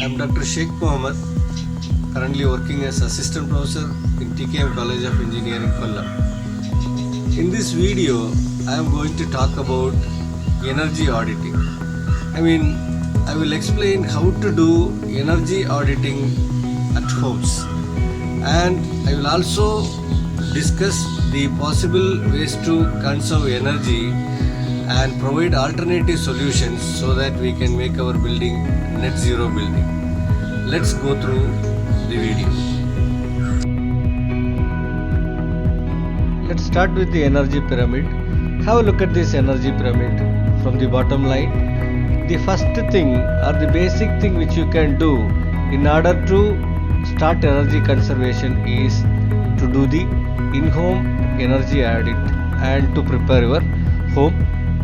I'm Dr. Sheikh Mohammed, currently working as Assistant Professor in TKM College of Engineering, Kollam. In this video, I am going to talk about energy auditing. I will explain how to do energy auditing at homes, and I will also discuss the possible ways to conserve energy and provide alternative solutions so that we can make our building net zero building. Let's go through the video. Let's start with the energy pyramid. Have a look at this energy pyramid from the bottom line. The first thing or the basic thing which you can do in order to start energy conservation is to do the in-home energy audit and to prepare your home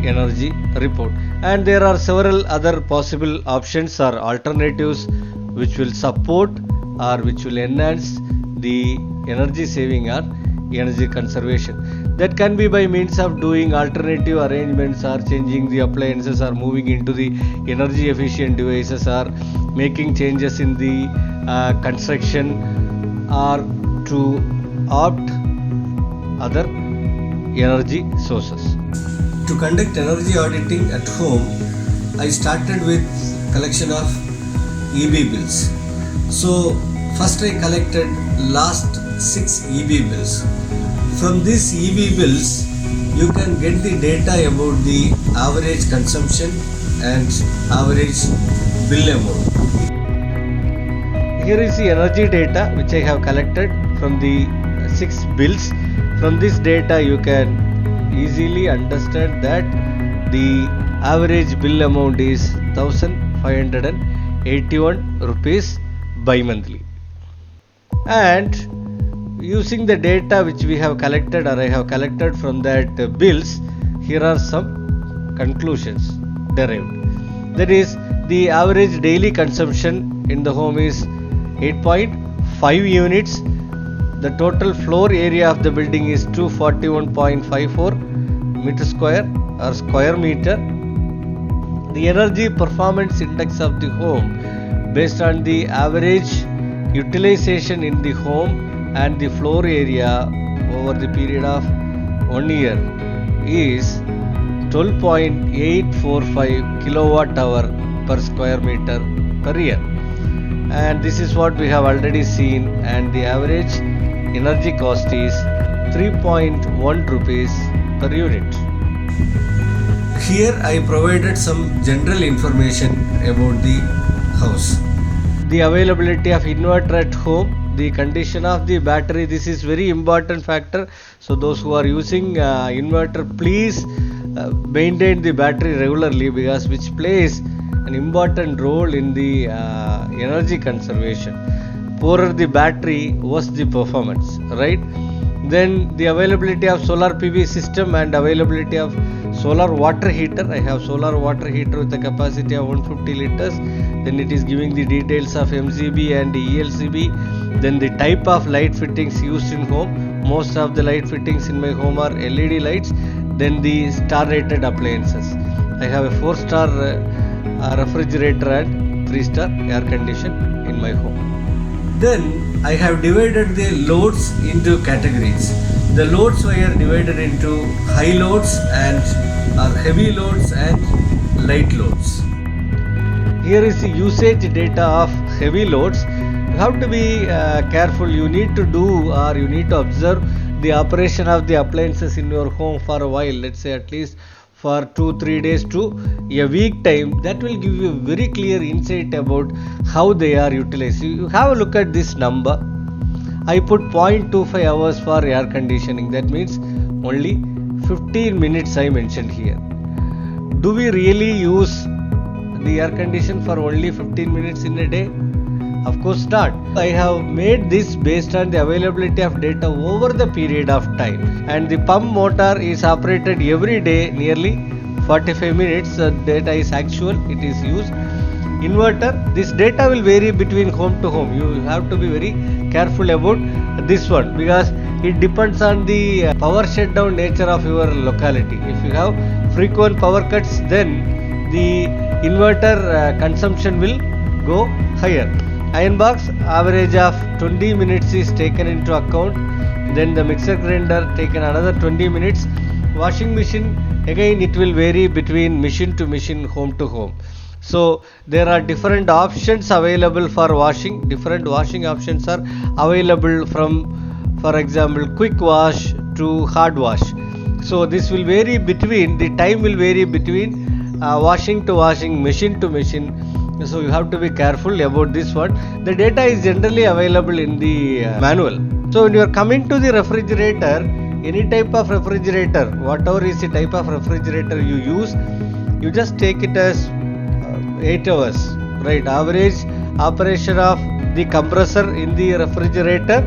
energy report. And there are several other possible options or alternatives which will support or which will enhance the energy saving or energy conservation. That can be by means of doing alternative arrangements or changing the appliances or moving into the energy efficient devices or making changes in the construction or to opt other energy sources. To conduct energy auditing at home, I started with collection of EB bills. So first I collected last 6 EB bills. From these EB bills, you can get the data about the average consumption and average bill amount. Here is the energy data which I have collected from the 6 bills. From this data you can easily understand that the average bill amount is 1581 rupees bi-monthly. And using the data which we have collected or I have collected from that bills, here are some conclusions derived. That is, the average daily consumption in the home is 8.5 units. The total floor area of the building is 241.54 meter square or square meter. The energy performance index of the home based on the average utilization in the home and the floor area over the period of 1 year is 12.845 kilowatt hour per square meter per year. And this is what we have already seen, and the average energy cost is 3.1 rupees per unit. Here I provided some general information about the house. The availability of inverter at home, the condition of the battery, this is very important factor. So those who are using inverter, please maintain the battery regularly, because which plays an important role in the energy conservation. Poorer the battery, worse the performance, right? Then the availability of solar PV system and availability of solar water heater. I have solar water heater with a capacity of 150 liters. Then it is giving the details of MCB and ELCB. Then the type of light fittings used in home. Most of the light fittings in my home are LED lights. Then the star rated appliances. I have a 4-star refrigerator and 3-star air condition in my home. Then I have divided the loads into categories. The loads were divided into high loads and heavy loads and light loads. Here is the usage data of heavy loads. You have to be careful. You need to do or you need to observe the operation of the appliances in your home for a while. Let's say at least for 2-3 days to a week time. That will give you a very clear insight about how they are utilized. You have a look at this number. I put 0.25 hours for air conditioning. That means only 15 minutes I mentioned here. Do we really use the air condition for only 15 minutes in a day? Of course not. I have made this based on the availability of data over the period of time, and the pump motor is operated every day nearly 45 minutes. The data is actual, it is used. Inverter, this data will vary between home to home. You have to be very careful about this one, because it depends on the power shutdown nature of your locality. If you have frequent power cuts, then the inverter consumption will go higher. Iron box, average of 20 minutes is taken into account. Then the mixer grinder taken another 20 minutes. Washing machine, again it will vary between machine to machine, home to home. So there are different options available for washing. Different washing options are available from, for example, quick wash to hard wash. So this will vary between, the time will vary between washing to washing, machine to machine. So you have to be careful about this one. The data is generally available in the manual. So when you are coming to the refrigerator, any type of refrigerator, whatever is the type of refrigerator you use, you just take it as 8 hours, right? Average operation of the compressor in the refrigerator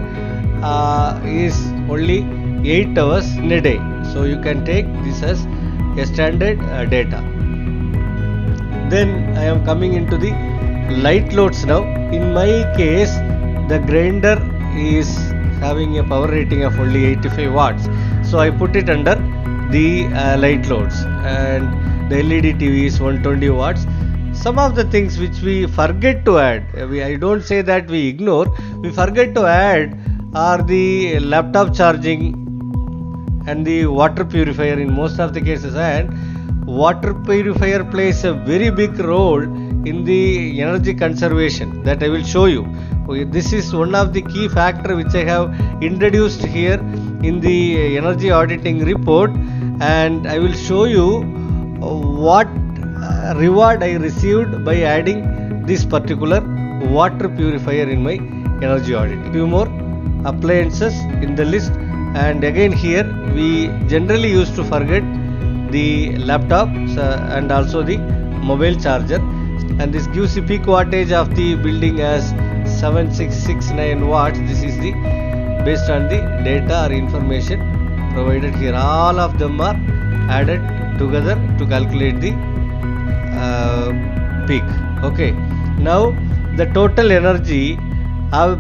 is only 8 hours in a day. So you can take this as a standard data. Then I am coming into the light loads now. In my case, the grinder is having a power rating of only 85 watts. So I put it under the light loads, and the LED TV is 120 watts. Some of the things which we forget to add, I don't say that we ignore, we forget to add are the laptop charging and the water purifier in most of the cases. And water purifier plays a very big role in the energy conservation, that I will show you. This is one of the key factor which I have introduced here in the energy auditing report, and I will show you what reward I received by adding this particular water purifier in my energy audit. Few more appliances in the list, and again here we generally used to forget the laptop and also the mobile charger, and this gives the peak wattage of the building as 7669 watts. This is the based on the data or information provided here. All of them are added together to calculate the peak. Okay, now the total energy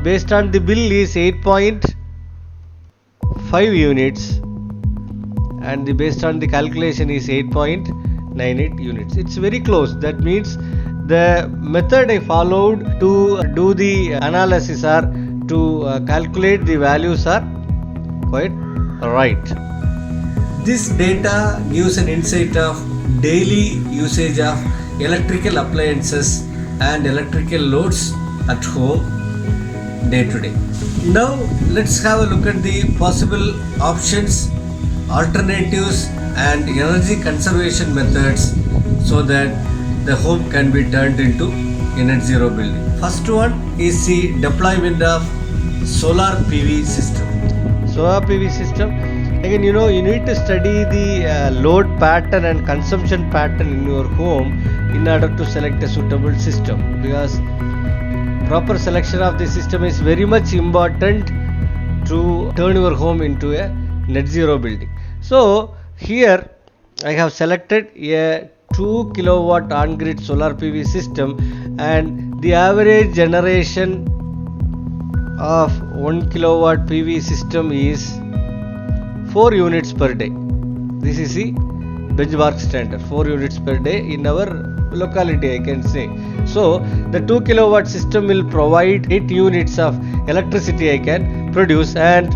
based on the bill is 8.5 units, and the based on the calculation is 8.98 units. It's very close. That means the method I followed to do the analysis or to calculate the values are quite right. This data gives an insight of daily usage of electrical appliances and electrical loads at home day to day. Now let's have a look at the possible options, alternatives and energy conservation methods so that the home can be turned into a net zero building. First one is the deployment of solar PV system. Solar PV system, again you need to study the load pattern and consumption pattern in your home in order to select a suitable system, because proper selection of the system is very much important to turn your home into a net zero building. So here I have selected a 2 kilowatt on-grid solar PV system, and the average generation of 1 kilowatt PV system is 4 units per day. This is the benchmark standard, 4 units per day in our locality, I can say. So the 2 kilowatt system will provide 8 units of electricity I can produce, and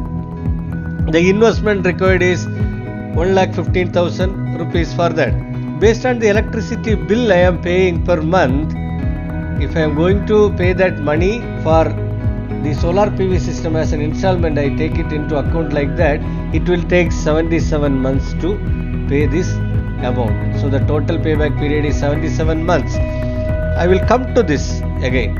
the investment required is 1,15,000 rupees for that. Based on the electricity bill I am paying per month, if I am going to pay that money for the solar PV system as an installment, I take it into account like that, it will take 77 months to pay this amount. So the total payback period is 77 months. I will come to this again.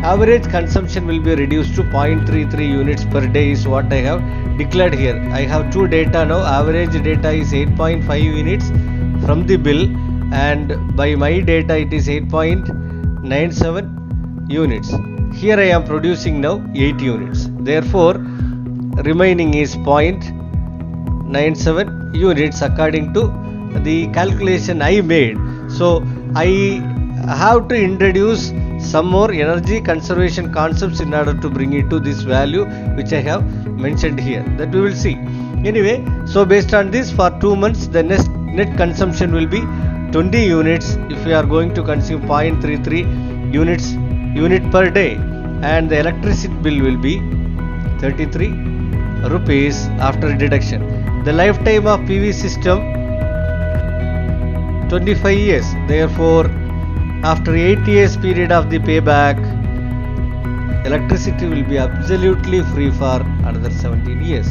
Average consumption will be reduced to 0.33 units per day is what I have declared here. I have two data now. Average data is 8.5 units from the bill, and by my data it is 8.97 units. Here I am producing now 8 units. Therefore, remaining is 0.97 units according to the calculation I made. So I have to introduce some more energy conservation concepts in order to bring it to this value which I have mentioned here, that we will see. Anyway, so based on this, for 2 months the net consumption will be 20 units if we are going to consume 0.33 units unit per day, and the electricity bill will be 33 rupees after deduction. The lifetime of PV system 25 years. Therefore, after 8 years period of the payback, electricity will be absolutely free for another 17 years.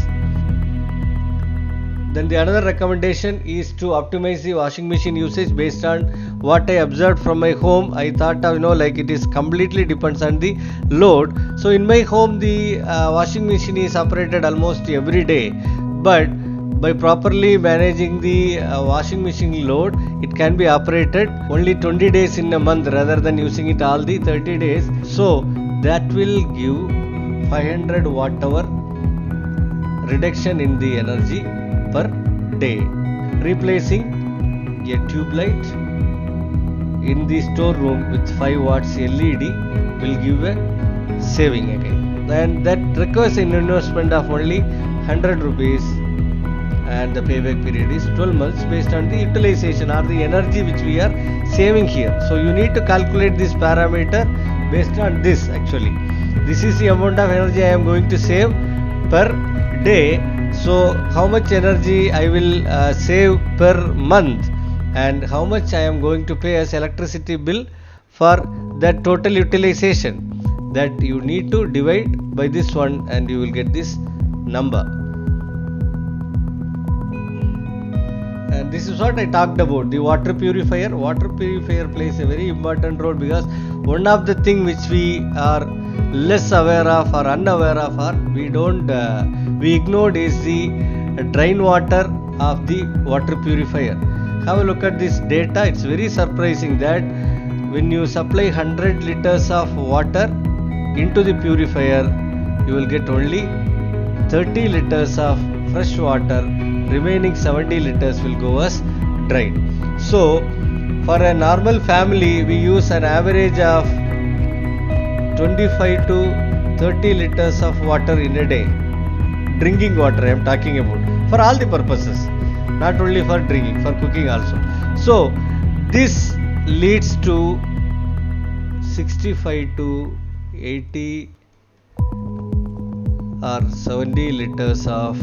Then the another recommendation is to optimize the washing machine usage based on what I observed from my home. I thought of, like it is completely depends on the load. So in my home the washing machine is operated almost every day, but by properly managing the washing machine load, it can be operated only 20 days in a month rather than using it all the 30 days. So that will give 500 watt hour reduction in the energy per day. Replacing a tube light in the storeroom with 5 watts LED will give a saving again, and that requires an investment of only 100 rupees, and the payback period is 12 months based on the utilization or the energy which we are saving here. So you need to calculate this parameter based on this. Actually, this is the amount of energy I am going to save per day. So how much energy I will save per month, and how much I am going to pay as electricity bill for that total utilization, that you need to divide by this one and you will get this number. And this is what I talked about, the water purifier. Water purifier plays a very important role, because one of the thing which we are less aware of or unaware of, or we ignored, is the drain water of the water purifier. Have a look at this data. It's very surprising that when you supply 100 liters of water into the purifier, you will get only 30 liters of fresh water. Remaining 70 liters will go as drain. So for a normal family, we use an average of 25 to 30 liters of water in a day. Drinking water I am talking about, for all the purposes, not only for drinking, for cooking also. So this leads to 65 to 80 or 70 liters of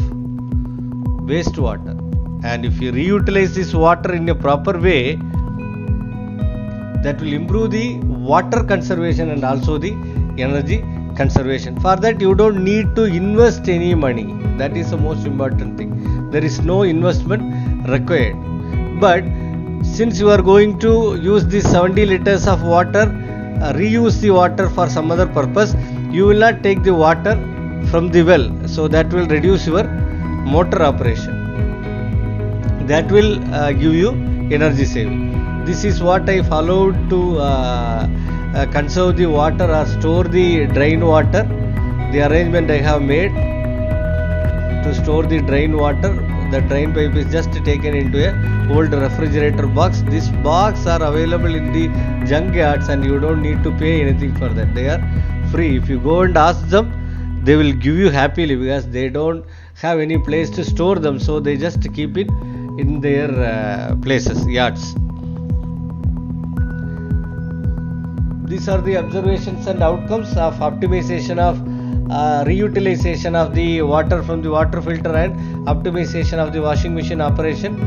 wastewater. And if you reutilize this water in a proper way, that will improve the water conservation and also the energy conservation. For that you don't need to invest any money. That is the most important thing. There is no investment required. But since you are going to use this 70 liters of water, reuse the water for some other purpose, you will not take the water from the well. So that will reduce your motor operation. That will give you energy saving. This is what I followed to conserve the water or store the drain water. The arrangement I have made to store the drain water, the drain pipe is just taken into a old refrigerator box. These boxes are available in the junk yards and you don't need to pay anything for that. They are free. If you go and ask them, they will give you happily, because they don't have any place to store them, so they just keep it in their places, yards. These are the observations and outcomes of optimization of reutilization of the water from the water filter and optimization of the washing machine operation.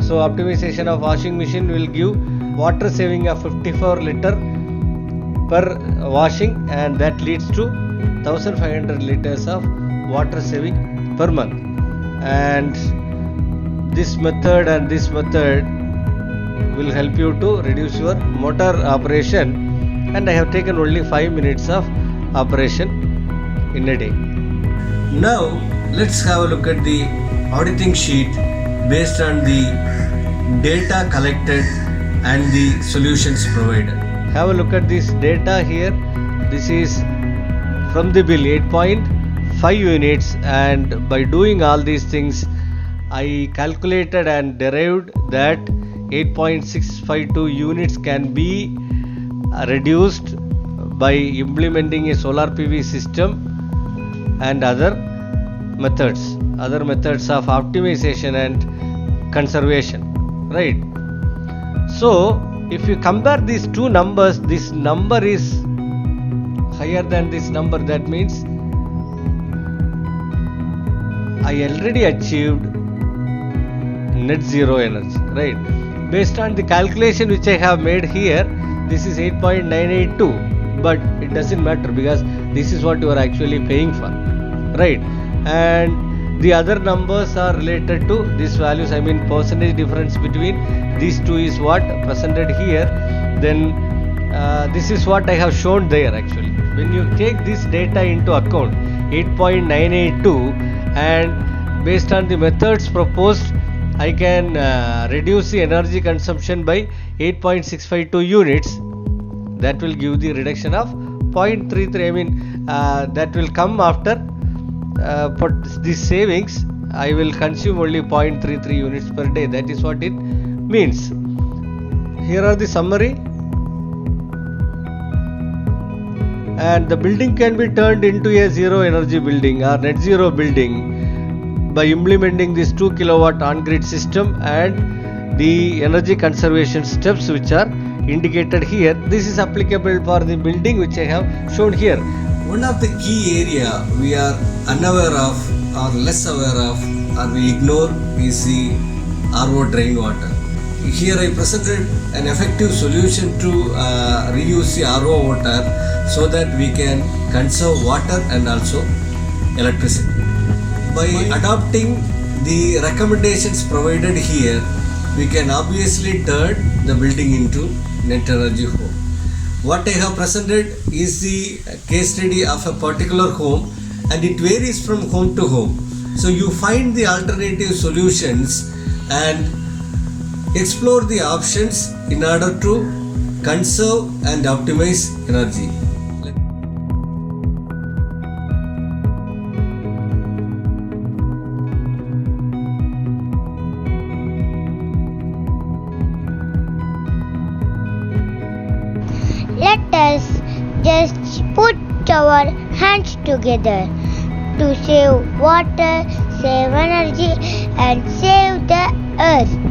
So optimization of washing machine will give water saving of 54 liter per washing, and that leads to 1500 liters of water saving per month. And this method and this method will help you to reduce your motor operation, and I have taken only 5 minutes of operation in a day. Now let's have a look at the auditing sheet based on the data collected and the solutions provided. Have a look at this data here. This is from the bill, 8.5 units, and by doing all these things I calculated and derived that 8.652 units can be reduced by implementing a solar PV system and other methods of optimization and conservation, right? So if you compare these two numbers, this number is higher than this number, that means I already achieved net zero energy, right? Based on the calculation which I have made here, this is 8.982, but it doesn't matter because this is what you are actually paying for, right? And the other numbers are related to these values. I mean, percentage difference between these two is what presented here. Then this is what I have shown there actually. When you take this data into account, 8.982, and based on the methods proposed, I can reduce the energy consumption by 8.652 units. That will give the reduction of 0.33. I mean, that will come after for these savings. I will consume only 0.33 units per day. That is what it means. Here are the summary. And the building can be turned into a zero energy building or net zero building by implementing this 2 kilowatt on-grid system and the energy conservation steps which are indicated here. This is applicable for the building which I have shown here. One of the key area we are unaware of or less aware of or we ignore is the RO drain water. Here I presented an effective solution to reuse the RO water so that we can conserve water and also electricity. By adopting the recommendations provided here, we can obviously turn the building into net energy home. What I have presented is the case study of a particular home, and it varies from home to home. So you find the alternative solutions and explore the options in order to conserve and optimize energy. Let us just put our hands together to save water, save energy, and save the earth.